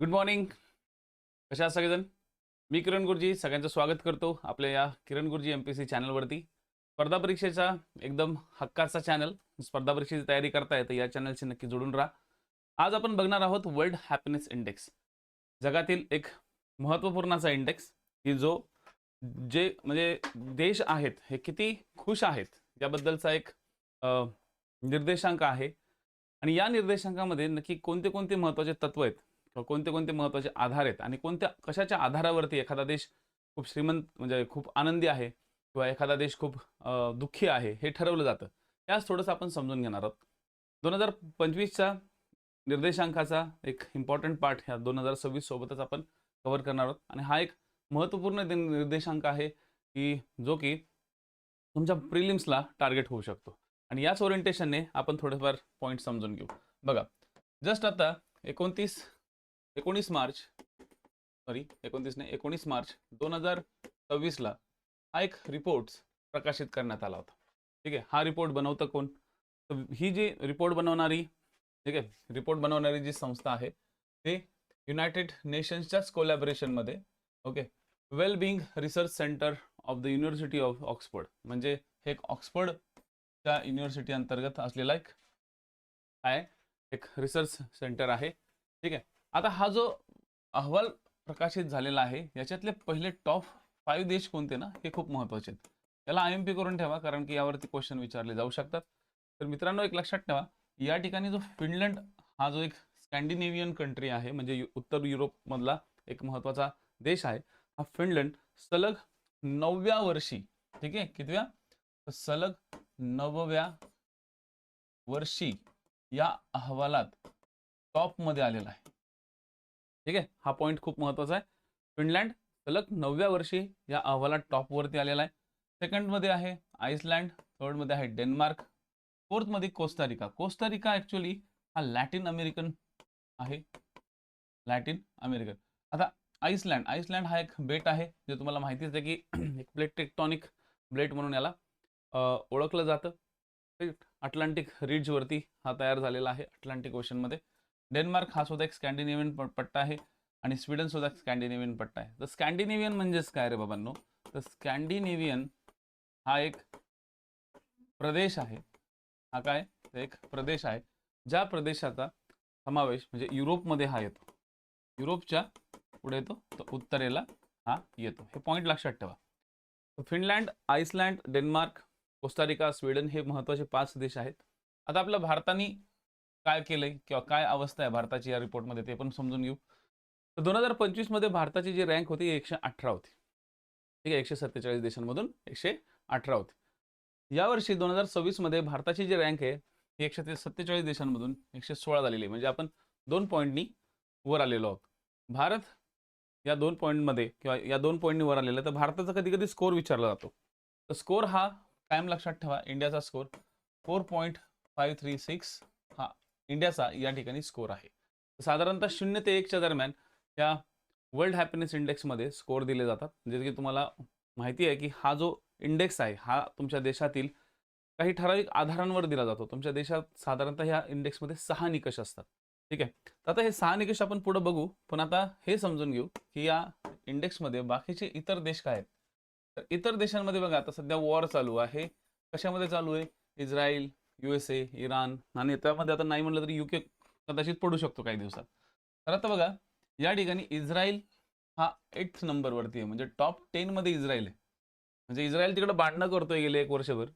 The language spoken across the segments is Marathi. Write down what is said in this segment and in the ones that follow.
Good morning. कशा आहात सगळेजण? मी किरण गुरुजी सगळ्यांचं स्वागत करतो आपल्या या किरण गुरुजी एम-पी-एस-सी चॅनलवरती. स्पर्धा परीक्षेचा एकदम हक्काचा चॅनल. स्पर्धा परीक्षेची तयारी करताय तर या चॅनलशी नक्की जोडून राहा. आज आपण बघणार आहोत वर्ल्ड हॅपीनेस इंडेक्स. जगातील एक महत्त्वपूर्ण असा इंडेक्स की जो जे म्हणजे देश आहेत हे किती खुश आहेत याबद्दलचा एक अ, निर्देशांक आहे. आणि या निर्देशांकामध्ये नक्की कोणते कोणते महत्त्वाचे तत्व आहेत किंवा कोणते कोणते महत्त्वाचे आधार आहेत आणि कोणत्या कशाच्या आधारावरती एखादा देश खूप श्रीमंत म्हणजे खूप आनंदी आहे किंवा एखादा देश खूप दुःखी आहे हे ठरवलं जातं. यास थोडंसं आपण समजून घेणार आहोत. 2025च्या निर्देशांकाचा एक इम्पॉर्टंट पार्ट ह्या 2026 सोबतच आपण कव्हर करणार आहोत आणि हा एक महत्त्वपूर्ण निर्देशांक आहे की जो की तुमच्या प्रिलिम्सला टार्गेट होऊ शकतो. आणि याच ओरिएंटेशनने आपण थोडेफार पॉईंट समजून घेऊ. बघा, जस्ट आता 19 मार्च, सॉरी 19 नाही, 19 मार्च 2026ला हा एक रिपोर्ट प्रकाशित करण्यात आला होता. ठीक आहे. हा रिपोर्ट बनवतं कोण? तर ही जी रिपोर्ट बनवणारी, ठीक आहे, रिपोर्ट बनवणारी जी संस्था आहे ते युनायटेड नेशन्सच्याच कोलॅबोरेशनमध्ये, okay, well being research centre of the university of Oxford, म्हणजे हे एक ऑक्सफोर्डच्या युनिव्हर्सिटी अंतर्गत असलेला एक काय एक रिसर्च सेंटर आहे. ठीक आहे. आता हा जो अहवाल प्रकाशित झालेला आहे याच्यातले पहिले टॉप 5 देश कोणते ना, हे खूप महत्त्वाचे आहेत. याला आय-एम-पी करून ठेवा कारण की यावरती क्वेश्चन विचारले जाऊ शकतात. तर मित्रांनो, एक लक्षात ठेवा, या ठिकाणी जो फिनलंड हा जो एक स्कॅन्डिनेव्हियन कंट्री आहे, म्हणजे उत्तर युरोपमधला एक महत्त्वाचा देश आहे. हा फिनलंड सलग 9व्या वर्षी, ठीक आहे, कितव्या? तर सलग 9व्या वर्षी या अहवालात टॉपमध्ये आलेला आहे. ठीक आहे. हा पॉईंट खूप महत्त्वाचा आहे. फिनलँड सलग 9व्या वर्षी या अहवालात टॉपवरती आलेला आहे. सेकंडमध्ये आहे आइसलँड, थर्डमध्ये आहे डेन्मार्क, फोर्थमध्ये कोस्टारिका. कोस्टारिका ॲक्चुअली हा लॅटिन अमेरिकन आहे. Latin American. आता आइसलँड हा एक बेट आहे, जे तुम्हाला माहितीच आहे की एक प्लेट टेक्टॉनिक प्लेट म्हणून याला ओळखलं जातं. अटलांटिक रिजवरती हा तयार झालेला आहे, अटलांटिक ओशनमध्ये. डेन्मार्क हा सुद्धा एक स्कॅन्डिनेव्हियन पट्टा आहे आणि स्वीडन सुद्धा एक स्कॅन्डिनेव्हियन पट्टा आहे. तर स्कॅन्डिनेव्हियन म्हणजेच काय रे बाबांनो? तर स्कॅन्डिनेव्हियन हा एक प्रदेश आहे. हा काय? तर एक प्रदेश आहे, ज्या प्रदेशाचा समावेश म्हणजे युरोपमध्ये हा येतो. युरोपच्या पुढे येतो, तर उत्तरेला हा येतो. हे पॉईंट लक्षात ठेवा. Finland, Iceland, Denmark, Costa Rica, Sweden हे महत्त्वाचे 5 देश आहेत. आता आपल्या भारताने काय केलंय किंवा काय अवस्था आहे भारताची या रिपोर्टमध्ये ते पण समजून घेऊ. तर 2025 मध्ये भारताची जी रँक होती 118 होती. ठीक आहे. 147 देशांमधून 118 होती. यावर्षी 2026 मध्ये भारताची जी रँक आहे ही 147 देशांमधून 116 झालेली आहे. म्हणजे आपण 2 पॉईंटनी वर आलेलो आहोत. भारत या 2 पॉईंटमध्ये किंवा या 2 पॉईंटनी वर आलेला, तर भारताचा कधी-कधी स्कोर विचारला जातो. तर स्कोर हा कायम लक्षात ठेवा, इंडियाचा स्कोर 4.536 हा इंडियाचा या ठिकाणी स्कोर आहे. साधारणतः 0 ते 1 च्या दरम्यान या वर्ल्ड हॅपीनेस इंडेक्समध्ये स्कोर दिले जातात. म्हणजे की तुम्हाला माहिती आहे की हा जो इंडेक्स आहे हा तुमच्या देशातील काही ठराविक आधारांवर दिला जातो. तुमच्या देशात साधारणतः ह्या इंडेक्समध्ये 6 निकष असतात. ठीक आहे. तर आता हे 6 निकष आपण पुढे बघू. पण आता हे समजून घेऊ की या इंडेक्समध्ये बाकीचे इतर देश काय आहेत. तर इतर देशांमध्ये बघा, आता सध्या वॉर चालू आहे. कशामध्ये चालू आहे? इस्रायल, USA, इराण आणि त्यामध्ये आता नाही म्हटलं तरी UK कदाचित पडू शकतो काही दिवसात. तर आता बघा, या ठिकाणी इस्रायल हा 8th नंबरवरती आहे. म्हणजे टॉप 10 मध्ये इस्रायल आहे. म्हणजे इस्रायल तिकडे भांडणं करतोय गेले 1 वर्षभर.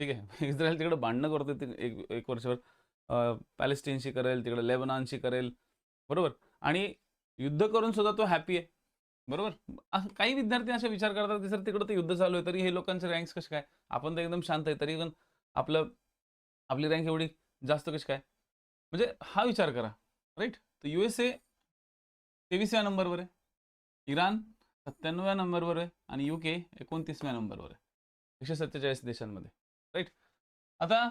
ठीक आहे. इस्रायल तिकडे भांडणं करतोय ते 1 वर्षभर. पॅलेस्टाईनशी करेल, तिकडे लेबनॉनशी करेल, बरोबर? आणि युद्ध करून सुद्धा तो हॅपी आहे. बरोबर? काही विद्यार्थी असे विचार करतात, की सर तिकडे तर युद्ध चालू आहे, तरी हे लोकांचे रँक्स कसे काय? आपण तर एकदम शांत आहे, तरी पण आपलं आपली रँक एवढी जास्त कशी काय? म्हणजे हा विचार करा, राइट? तर USA 23व्या नंबरवर आहे. इराण 97व्या नंबरवर आहे आणि UK 29व्या नंबरवर आहे. 147 देशांमध्ये, राइट? आता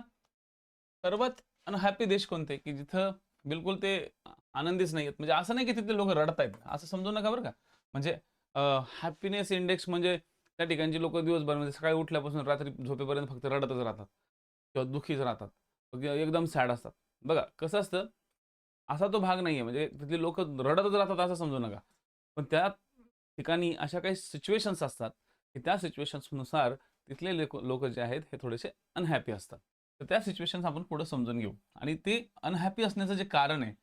सर्वात अनहॅपी देश कोणते? की जिथं बिलकुल ते आनंदीच नाहीयेत. म्हणजे असं नाही की तिथले लोकं रडतायत, असं समजू नका बरं का. म्हणजे हॅपीनेस इंडेक्स म्हणजे त्या ठिकाणची लोकं दिवसभर म्हणजे सकाळी उठल्यापासून रात्री झोपेपर्यंत फक्त रडतच राहतात किंवा दुःखीच राहतात. एकदम सॅड असतात. बघा कसं असतं, असा तो भाग नाहीये, म्हणजे तिथले लोक रडतच राहतात असं समजू नका. पण त्या ठिकाणी अशा काही सिच्युएशन्स असतात, की त्या सिच्युएशन्सनुसार तिथले लोक जे आहेत हे थोडेसे अनहॅपी असतात. तर त्या सिच्युएशन्स आपण पुढे समजून घेऊ आणि ते अनहॅपी असण्याचं जे कारण आहे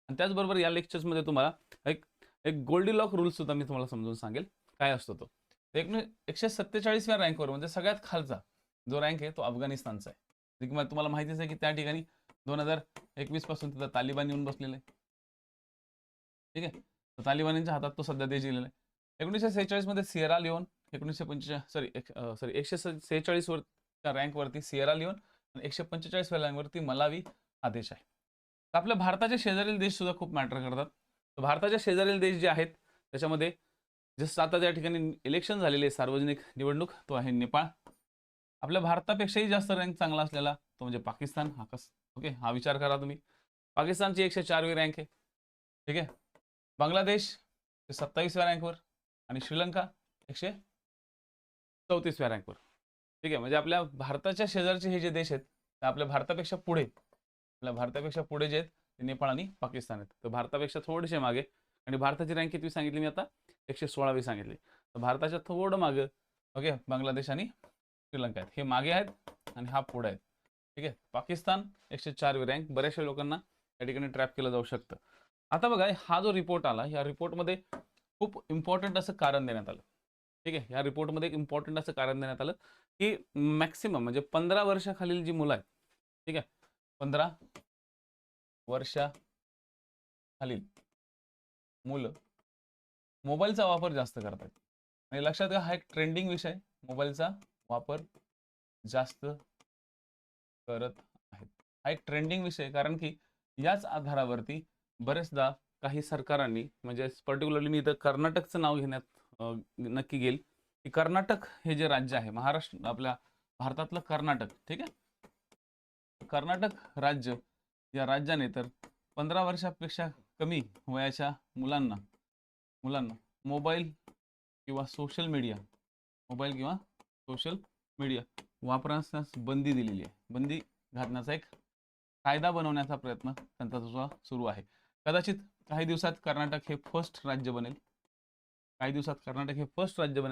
आणि त्याचबरोबर या लेक्चर्समध्ये तुम्हाला एक एक गोल्डीलॉक रूल सुद्धा मी तुम्हाला समजून सांगेल. काय असतो तो? 147व्या रँकवर म्हणजे सगळ्यात खालचा जो रँक आहे तो अफगाणिस्तानचा आहे. जे की तुम्हाला माहितीच आहे की त्या ठिकाणी 2021 पासून तिथं तालिबान येऊन बसलेलं आहे. ठीक आहे. तर तालिबानींच्या हातात तो सध्या देश दिलेला आहे. 1946 मध्ये सिएरा लिओन, 146 वर रँकवरती सिएरा लिओन आणि 145व्या रँकवरती मलावी हा देश आहे. तर आपल्या भारताचे शेजारील देश सुद्धा खूप मॅटर करतात. तर भारताच्या शेजारील देश जे आहेत त्याच्यामध्ये जसं आता त्या ठिकाणी इलेक्शन झालेले आहे, सार्वजनिक निवडणूक, तो आहे नेपाळ. आपल्या भारतापेक्षाही जास्त रँक चांगला असलेला तो म्हणजे पाकिस्तान. ओके, हा विचार करा तुम्ही. पाकिस्तानची 104वी रँक आहे. ठीक आहे. बांगलादेश 27व्या रँकवर आणि श्रीलंका 134व्या रँकवर. ठीक आहे. म्हणजे आपल्या भारताच्या शेजारचे हे जे देश आहेत ते आपल्या भारतापेक्षा पुढे, जे आहेत ते नेपाळ आणि पाकिस्तान आहेत. तर भारतापेक्षा थोडेसे मागे. आणि भारताची रँक किती सांगितली मी आता? 116वी सांगितली. तर भारताच्या थोडं मागे ओके बांगलादेश आणि श्रीलंका आहेत. हे मागे आहेत आणि हा पुढे आहेत. ठीक आहे. पाकिस्तान 104वी रँक. बऱ्याचशा लोकांना त्या ठिकाणी ट्रॅप केलं जाऊ शकतं. आता बघा, हा जो रिपोर्ट आला, या रिपोर्टमध्ये खूप इम्पॉर्टंट असं कारण देण्यात आलं. ठीक आहे. या रिपोर्टमध्ये एक इम्पॉर्टंट असं कारण देण्यात आलं की मॅक्सिमम म्हणजे 15 वर्षाखालील जी मुलं आहेत, ठीक आहे, 15 वर्षाखालील मुलं मोबाईलचा वापर जास्त करतात. आणि लक्षात घ्या, हा एक ट्रेंडिंग विषय, मोबाईलचा वापर जास्त करत आहेत. हा एक ट्रेंडिंग विषय, कारण की याच आधारावरती बरेचदा काही सरकारांनी, म्हणजे पर्टिक्युलरली मी इथं कर्नाटकचं नाव घेण्यात नक्की घेईल, की कर्नाटक हे जे राज्य आहे, महाराष्ट्र आपल्या भारतातलं कर्नाटक, ठीक आहे, कर्नाटक राज्य या राज्याने तर 15 वर्षापेक्षा कमी वयाच्या मुलांना मोबाईल किंवा सोशल मीडिया वापरण्यास बंदी दिलेली आहे. बंदी घालण्याचा एक कायदा बनवण्याचा प्रयत्न त्यांचा सुरू आहे. कदाचित काही दिवसात कर्नाटक हे फर्स्ट राज्य बनेल.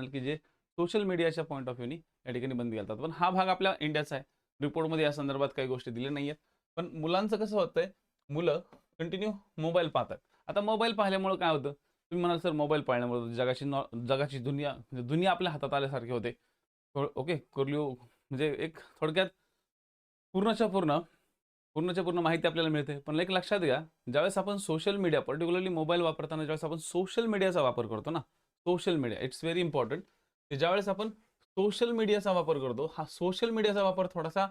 की जे सोशल मीडियाच्या पॉईंट ऑफ व्ह्यूनी या ठिकाणी बंदी घालतात. पण हा भाग आपल्या इंडियाचा आहे. रिपोर्टमध्ये या संदर्भात काही गोष्टी दिल्या नाही आहेत. पण मुलांचं कसं होतंय, मुलं कंटिन्यू मोबाईल पाहतात. आता मोबाईल पाहिल्यामुळे काय होतं? तुम्ही म्हणाल सर मोबाईल पाहिल्यामुळे जगाची दुनिया म्हणजे दुनिया आपल्या हातात आल्यासारखे होते. ओके, म्हणजे एक थोडक्यात पूर्णच्या पूर्ण माहिती आपल्याला मिळते. पण एक लक्षात घ्या, ज्यावेळेस आपण सोशल मीडिया पर्टिक्युलरली मोबाईल वापरताना ज्यावेळेस आपण सोशल मीडियाचा वापर करतो ना, social media it's very important, की ज्यावेळेस आपण सोशल मीडियाचा वापर करतो, हा सोशल मीडियाचा वापर थोडासा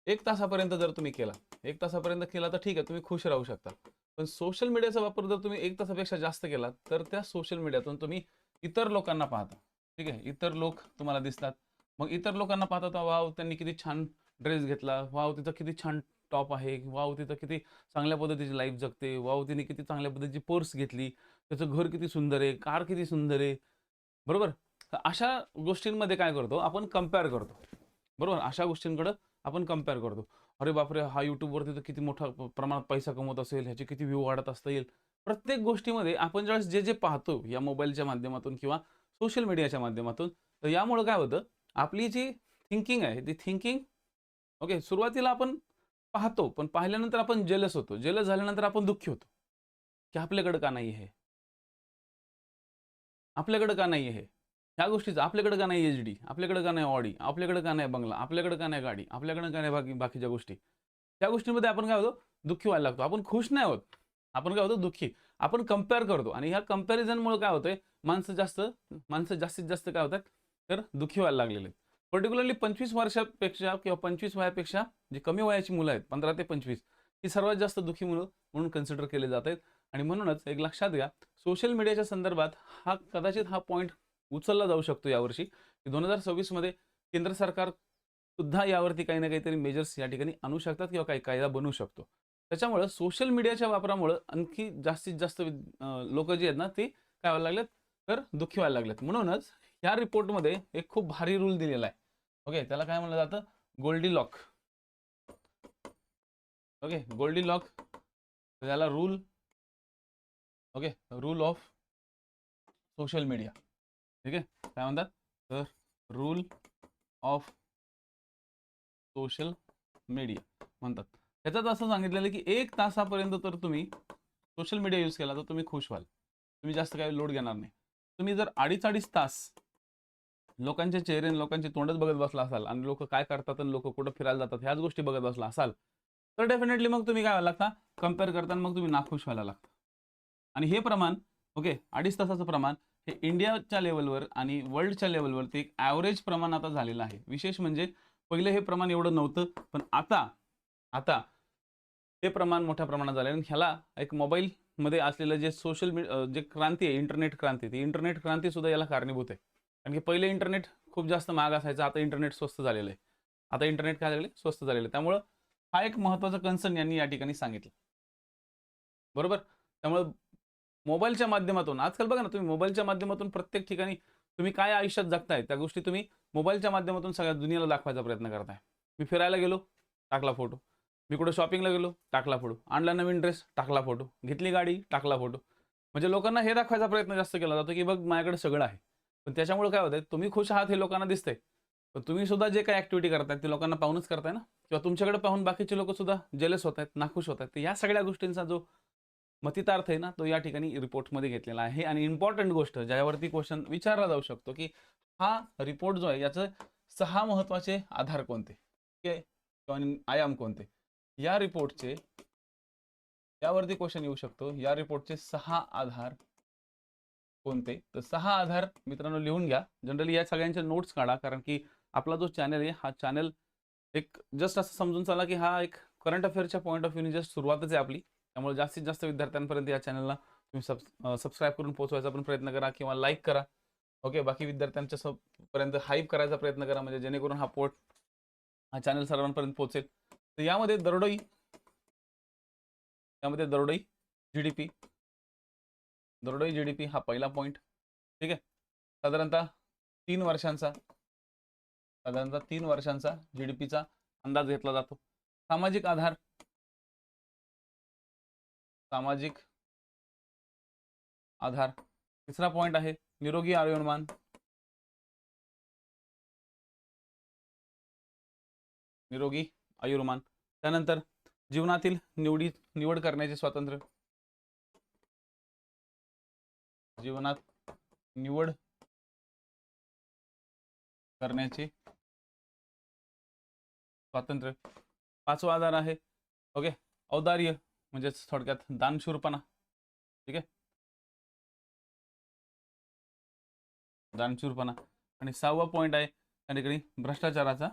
1 तासापर्यंत जर तुम्ही केला, 1 तासापर्यंत केला तर ठीक आहे, तुम्ही खुश राहू शकता. पण सोशल मीडियाचा वापर जर तुम्ही 1 तासापेक्षा जास्त केला, तर त्या सोशल मीडियातून तुम्ही इतर लोकांना पाहता. ठीक आहे. इतर लोक तुम्हाला दिसतात. मग इतर लोकांना पाहता, तर वाव त्यांनी किती छान ड्रेस घेतला, वाव तिथं किती छान टॉप आहे, वाव तिथं किती चांगल्या पद्धतीची लाईफ जगते, वाव तिने किती चांगल्या पद्धतीची पर्स घेतली, त्याचं घर किती सुंदर आहे, कार किती सुंदर आहे, बरोबर. तर अशा गोष्टींमध्ये काय करतो आपण, कम्पेअर करतो, बरोबर. अशा गोष्टींकडे आपण कम्पेअर करतो. अरे बापरे, हा युट्यूबवरती तर किती मोठा प्रमाणात पैसा कमवत असेल, ह्याचे किती व्ह्यू वाढत असतील. प्रत्येक गोष्टीमध्ये आपण ज्यावेळेस जे जे पाहतो या मोबाईलच्या माध्यमातून किंवा सोशल मीडियाच्या माध्यमातून, तर यामुळे काय होतं, आपली जी थिंकिंग आहे ती थिंकिंग ओके सुरुवातीला आपण पाहतो, पण पाहिल्यानंतर आपण जेलस होतो. जेलस झाल्यानंतर आपण दुःखी होतो, की आपल्याकडे का नाही आहे, आपल्याकडे का नाही आहे ह्या गोष्टीचं, आपल्याकडे का नाही एचडी, आपल्याकडे का नाही ऑडी, आपल्याकडे का नाही बंगला, आपल्याकडे का नाही गाडी, आपल्याकडे का नाही बाकीच्या गोष्टी. त्या गोष्टींमध्ये आपण काय होतो, दुःखी व्हायला लागतो. आपण खुश नाही होत, आपण काय होतो, दुःखी. आपण कंपेअर करतो आणि ह्या कंपॅरिझनमुळे काय होतंय, माणसं जास्तीत जास्त काय होतात, तर दुःखी व्हायला लागलेले आहेत. पर्टिक्युलरली 25 वर्षापेक्षा किंवा 25 वयापेक्षा जी कमी वयाची मुलं आहेत, 15 ते 25, ही सर्वात जास्त दुःखी मुलं म्हणून कन्सिडर केले जात आहेत. आणि म्हणूनच एक लक्षात घ्या, सोशल मीडियाच्या संदर्भात कदाचित हा पॉईंट उचलला जाऊ शकतो यावर्षी, की 2026 मध्ये केंद्र सरकार सुद्धा यावरती काही ना काहीतरी मेजर्स या ठिकाणी आणू शकतात किंवा काही कायदा बनवू शकतो. त्याच्यामुळे सोशल मीडियाच्या वापरामुळे आणखी जास्तीत जास्त लोक जी आहेत ना, ती काय व्हायला लागलेत, तर दुःखी व्हायला लागलेत. म्हणूनच या रिपोर्टमध्ये एक खूप भारी रूल दिलेला आहे. ओके, त्याला काय म्हणलं जातं, Goldie lock. Okay, Goldie lock, त्याला rule okay, rule of social media. ठीक आहे, काय म्हणतात तर रूल ऑफ सोशल मीडिया म्हणतात. त्याच्यात असं सांगितलेलं आहे की 1 तासापर्यंत तर तुम्ही सोशल मीडिया यूज केला तर तुम्ही खुश व्हाल, तुम्ही जास्त काही लोड घेणार नाही. तुम्ही जर 2.5 तास लोकांचे चेहरे आणि लोकांची तोंडच बघत बसला असाल आणि लोक काय करतात आणि लोक कुठं फिरायला जातात ह्याच गोष्टी बघत बसला असाल तर डेफिनेटली मग तुम्ही काय व्हायला लागता, कम्पेअर करताना मग तुम्ही नाखुश व्हायला लागता. आणि हे प्रमाण, ओके, 2.5 तासाचं प्रमाण हे इंडियाच्या लेवलवर आणि वर्ल्डच्या लेवलवरती एक ॲव्हरेज प्रमाण आता झालेलं आहे. विशेष म्हणजे पहिले हे प्रमाण एवढं नव्हतं, पण आता आता हे प्रमाण मोठ्या प्रमाणात झालं आणि ह्याला एक मोबाईलमध्ये असलेलं जे सोशल मीडिया जे क्रांती आहे, इंटरनेट क्रांती, ती इंटरनेट क्रांती सुद्धा याला कारणीभूत आहे. कारण की पहिले इंटरनेट खूप जास्त महाग असायचं, आता इंटरनेट स्वस्त झालेलं आहे. आता इंटरनेट काय झालेलं आहे, स्वस्त झालेलं आहे. त्यामुळं हा एक महत्त्वाचा कन्सर्न यांनी या ठिकाणी सांगितलं. बरोबर. त्यामुळं मोबाईलच्या माध्यमातून आजकाल बघा ना, तुम्ही मोबाईलच्या माध्यमातून प्रत्येक ठिकाणी तुम्ही काय आयुष्यात जगताय त्या गोष्टी तुम्ही मोबाईलच्या माध्यमातून सगळ्या दुनियेला दाखवायचा प्रयत्न करताय. मी फिरायला गेलो, टाकला फोटो. मी कुठे शॉपिंगला गेलो, टाकला फोटो. आणला नवीन ड्रेस, टाकला फोटो. घेतली गाडी, टाकला फोटो. म्हणजे लोकांना हे दाखवायचा प्रयत्न जास्त केला जातो, की बघ माझ्याकडे सगळं आहे. पण त्याच्यामुळे काय होतंय, तुम्ही खुश आहात हे लोकांना दिसतंय. पण तुम्ही सुद्धा जे काही ॲक्टिव्हिटी करताय ते लोकांना पाहूनच करताय ना, किंवा तुमच्याकडे पाहून बाकीचे लोकं सुद्धा जेलस होत आहेत, नाखुश होत आहेत. तर या सगळ्या गोष्टींचा जो मतितार्थ आहे ना, तो या ठिकाणी रिपोर्टमध्ये घेतलेला आहे. आणि इम्पॉर्टंट गोष्ट ज्यावरती क्वेश्चन विचारला जाऊ शकतो, की हा रिपोर्ट जो आहे याचे 6 महत्त्वाचे आधार कोणते? ओके, किंवा आयाम कोणते? या रिपोर्टचे यावरती क्वेश्चन येऊ शकतो. या रिपोर्टचे 6 आधार कोणते? तर 6 आधार मित्रांनो लिहून घ्या. जनरली या सगळ्यांच्या नोट्स काढा, कारण की आपला जो चॅनल आहे हा चॅनल एक जस्ट असं समजून चला, की हा एक करंट अफेअरच्या पॉईंट ऑफ व्ह्यूने जस्ट सुरुवातच आहे आपली. त्यामुळे जास्तीत जास्त विद्यार्थ्यांपर्यंत या चॅनलला तुम्ही सबस्क्राईब करून पोहोचवायचा पण प्रयत्न करा किंवा लाईक करा. ओके, बाकी विद्यार्थ्यांच्या पर्यंत हाईप करायचा प्रयत्न करा, म्हणजे जेणेकरून हा चॅनल सर्वांपर्यंत पोहोचेल. तर यामध्ये दरडोई जीडीपी हा पहिला पॉईंट. ठीक आहे. साधारणतः 3 वर्षांचा जीडीपीचा अंदाज घेतला जातो. सामाजिक आधार, तिसरा पॉईंट आहे निरोगी आयुर्मान. त्यानंतर जीवनातील निवड करण्याचे स्वातंत्र्य. जीवनात निवड करण्याचे स्वातंत्र्य. 5वा आधार आहे ओके औदार्य, म्हणजे थोडक्यात दानशूरपणा. ठीक आहे, दानशूरपणा. आणि 6वा पॉईंट आहे त्या ठिकाणी भ्रष्टाचाराचा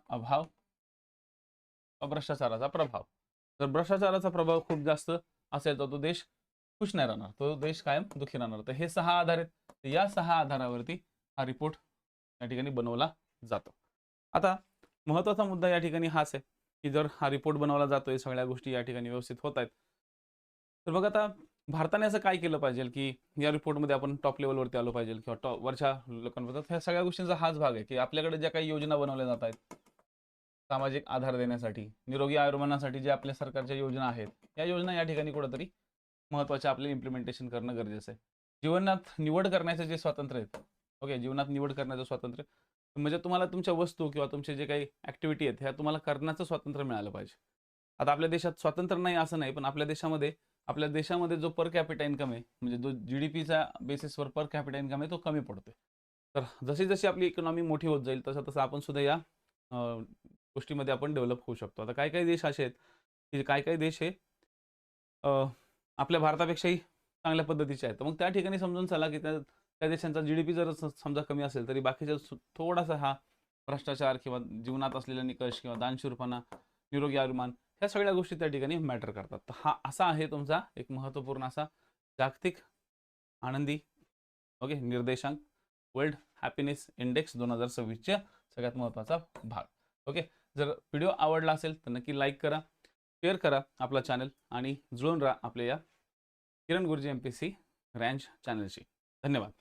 अभाव, भ्रष्टाचाराचा प्रभाव. जर भ्रष्टाचाराचा प्रभाव खूप जास्त असेल तर तो देश खुश नाही राहणार, तो देश कायम दुःखी राहणार. तर हे 6 आधार आहेत. या 6 आधारावरती हा रिपोर्ट या ठिकाणी बनवला जातो. आता महत्त्वाचा मुद्दा या ठिकाणी हाच आहे, की जर हा रिपोर्ट बनवला जातोय, सगळ्या गोष्टी या ठिकाणी व्यवस्थित होत आहेत, तर बघा आता भारताने असं काय केलं पाहिजे की या रिपोर्टमध्ये आपण टॉप लेवलवरती आलो पाहिजे किंवा वरच्या लोकांबद्दल. ह्या सगळ्या गोष्टींचा हाच भाग आहे, की आपल्याकडे ज्या काही योजना बनवल्या जात आहेत सामाजिक आधार देण्यासाठी, निरोगी आयुर्मानासाठी जे आपल्या सरकारच्या योजना आहेत, या योजना या ठिकाणी कुठेतरी महत्त्वाच्या आपले इम्प्लिमेंटेशन करणं गरजेचं आहे. जीवनात निवड करण्याचे जे स्वातंत्र्य आहेत, ओके, जीवनात निवड करण्याचं स्वातंत्र्य म्हणजे तुम्हाला तुमच्या वस्तू किंवा तुमचे जे काही ॲक्टिव्हिटी आहेत ह्या तुम्हाला करण्याचं स्वातंत्र्य मिळालं पाहिजे. आता आपल्या देशात स्वातंत्र्य नाही असं नाही, पण आपल्या देशामध्ये जो पर कॅपिटा इन्कम आहे, म्हणजे जो जीडीपीच्या बेसिसवर पर कॅपिटा इन्कम आहे, तो कमी पडतोय. तर जशी जशी आपली इकॉनॉमी मोठी होत जाईल तसं तसं आपण सुद्धा या गोष्टीमध्ये आपण डेव्हलप होऊ शकतो. आता काही काही देश असे आहेत की काही काही देश हे आपल्या भारतापेक्षाही चांगल्या पद्धतीचे आहेत. तर मग त्या ठिकाणी समजून चला की त्या देशांचा जीडीपी जर समजा कमी असेल तरी बाकीच्या थोडासा हा भ्रष्टाचार किंवा जीवनात असलेला निकष किंवा दानशूरपणा, निरोगी आयुर्मान, ह्या सगळ्या गोष्टी त्या ठिकाणी मॅटर करतात. तर हा असा आहे तुमचा एक महत्त्वपूर्ण असा जागतिक आनंदी ओके निर्देशांक, वर्ल्ड हॅपीनेस इंडेक्स 2026च्या सगळ्यात महत्त्वाचा भाग. ओके, जर व्हिडिओ आवडला असेल तर नक्की लाईक करा, शेअर करा आपला चॅनल आणि जुळून राहा आपल्या या किरण गुरुजी MPSC रँच चॅनलशी. धन्यवाद.